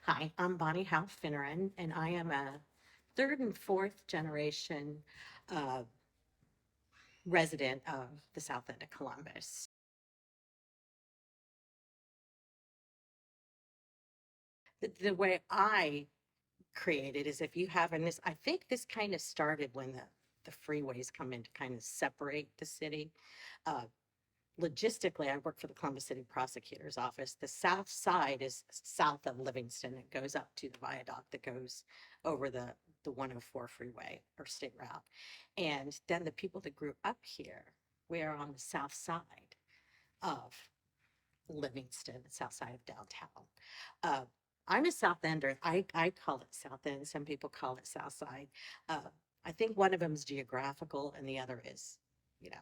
Hi, I'm Bonnie Howell Finneran, and I am a third and fourth generation uh, resident of the South End of Columbus. The way I create it is if you have, and this, I think this kind of started when the freeways come in to kind of separate the city. Uh, Logistically, I work for the Columbus City Prosecutor's Office. The south side is south of Livingston. It goes up to the viaduct that goes over the 104 freeway or state route. And then the people that grew up here, we are on the south side of Livingston, the south side of downtown. Uh, I'm a South Ender. I call it South End. Some people call it South Side. Uh, I think one of them is geographical and the other is, you know,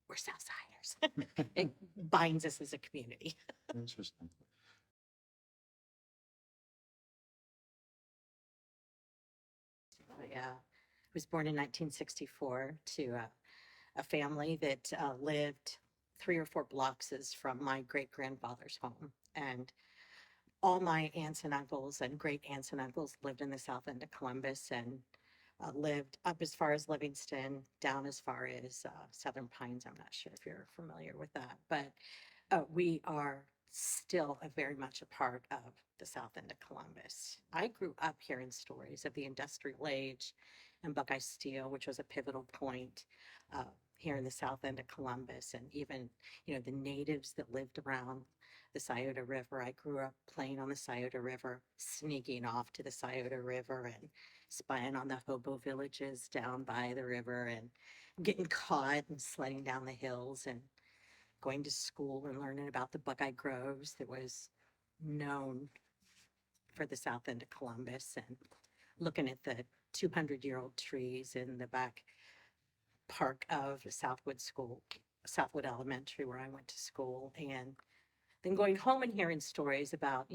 we're Southsiders. It binds us as a community. Interesting. I was born in 1964 to a family that lived 3 or 4 blocks from my great grandfather's home. And all my aunts and uncles and great aunts and uncles lived in the south end of Columbus and lived up as far as Livingston, down as far as Southern Pines. I'm not sure if you're familiar with that, but we are still very much a part of the south end of Columbus. I grew up hearing stories of the industrial age and Buckeye Steel, which was a pivotal point here in the south end of Columbus, and even the natives that lived around the Scioto River. I grew up playing on the Scioto River, sneaking off to the Scioto River and spying on the hobo villages down by the river and getting caught and sledding down the hills and going to school and learning about the Buckeye Groves that was known for the south end of Columbus and looking at the 200-year-old trees in the back park of the Southwood School, Southwood Elementary, where I went to school, and then going home and hearing stories about,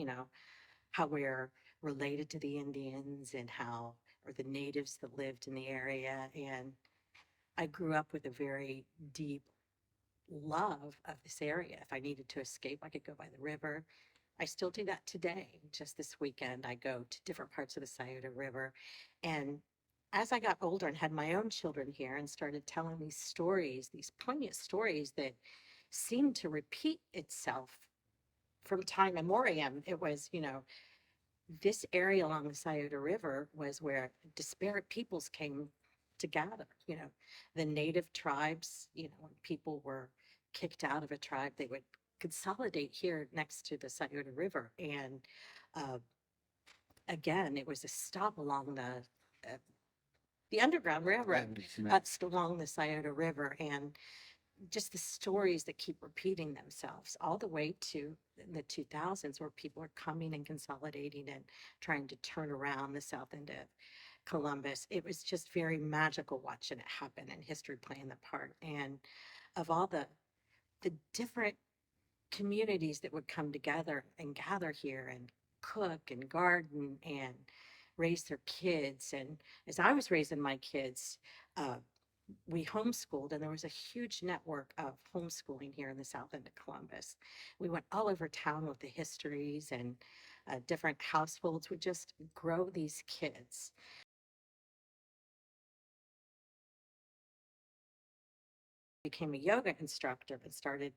how we're related to the Indians and how, or the natives that lived in the area. And I grew up with a very deep love of this area. If I needed to escape, I could go by the river. I still do that today. Just this weekend, I go to different parts of the Scioto River. And as I got older and had my own children here and started telling these stories, these poignant stories that seemed to repeat itself from time memoriam, it was, this area along the Scioto River was where disparate peoples came to gather. The native tribes, when people were kicked out of a tribe, they would consolidate here next to the Scioto River. And uh, again, it was a stop along the Underground Railroad. That's along the Scioto River. And just the stories that keep repeating themselves all the way to the 2000s, where people are coming and consolidating and trying to turn around the south end of Columbus. It was just very magical watching it happen and history playing the part. And of all the different communities that would come together and gather here and cook and garden and raise their kids. And as I was raising my kids, uh, we homeschooled, and there was a huge network of homeschooling here in the south end of Columbus. We went all over town with the histories, and different households would just grow these kids. Became a yoga instructor and started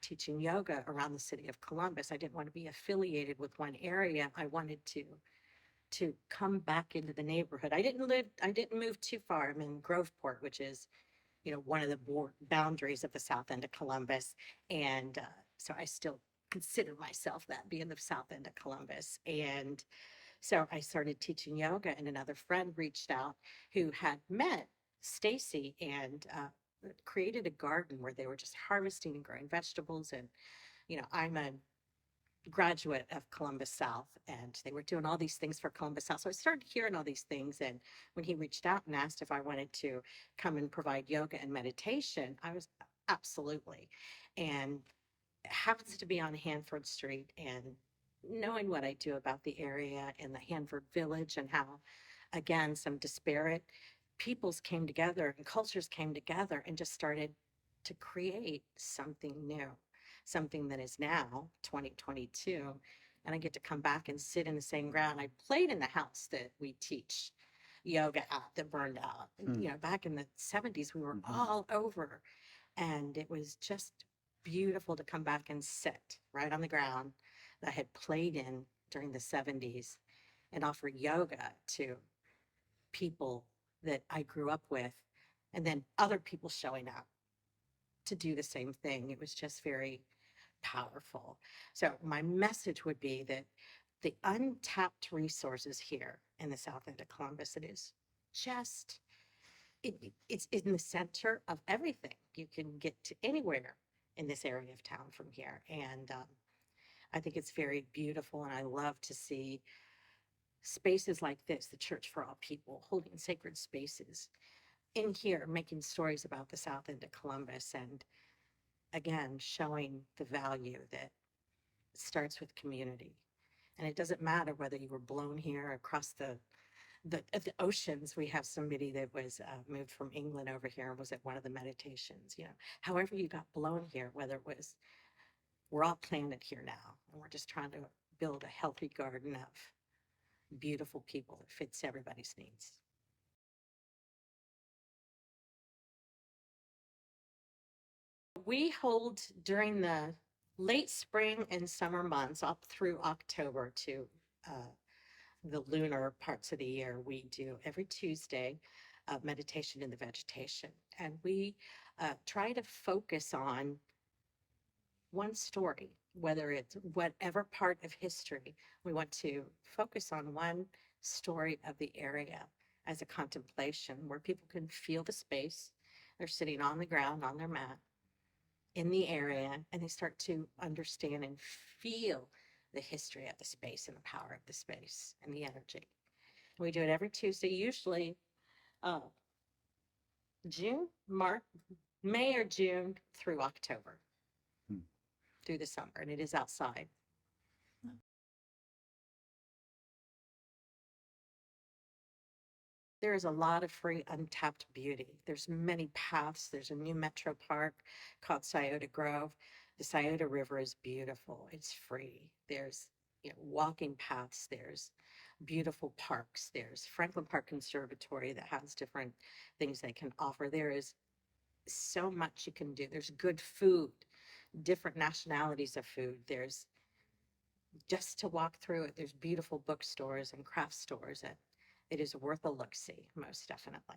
teaching yoga around the city of Columbus. I didn't want to be affiliated with one area. I wanted to come back into the neighborhood. I didn't move too far. I'm in Groveport, which is, one of the boundaries of the south end of Columbus. And so I still consider myself that, being the south end of Columbus. And so I started teaching yoga, and another friend reached out who had met Stacy and created a garden where they were just harvesting and growing vegetables. And, I'm a graduate of Columbus South, and they were doing all these things for Columbus South. So I started hearing all these things. And when he reached out and asked if I wanted to come and provide yoga and meditation, I was absolutely. And it happens to be on Hanford Street, and knowing what I do about the area and the Hanford Village and how, again, some disparate peoples came together and cultures came together and just started to create something new, something that is now 2022 and I get to come back and sit in the same ground. I played in the house that we teach yoga at that burned out. You know, back in the 70s, we were all over, and it was just beautiful to come back and sit right on the ground that I had played in during the 70s and offer yoga to people that I grew up with, and then other people showing up to do the same thing. It was just very powerful. So my message would be that the untapped resources here in the south end of Columbus, it is just, it's in the center of everything. You can get to anywhere in this area of town from here. And I think it's very beautiful. And I love to see spaces like this, the Church for All People, holding sacred spaces in here, making stories about the south end of Columbus, and again, showing the value that starts with community. And it doesn't matter whether you were blown here across the oceans. We have somebody that was moved from England over here and was at one of the meditations, you know, however you got blown here, whether it was, we're all planted here now, and we're just trying to build a healthy garden of beautiful people that fits everybody's needs. We hold during the late spring and summer months up through October to the lunar parts of the year. We do every Tuesday meditation in the vegetation, and we try to focus on one story, whether it's whatever part of history. We want to focus on one story of the area as a contemplation where people can feel the space. They're sitting on the ground on their mat in the area, and they start to understand and feel the history of the space and the power of the space and the energy. We do it every Tuesday, usually June, March, May or June through October, through the summer, and it is outside. There is a lot of free untapped beauty. There's many paths. There's a new metro park called Scioto Grove. The Scioto River is beautiful. It's free. There's, you know, walking paths. There's beautiful parks. There's Franklin Park Conservatory that has different things they can offer. There is so much you can do. There's good food, different nationalities of food. There's, just to walk through it, there's beautiful bookstores and craft stores. It is worth a look-see, most definitely.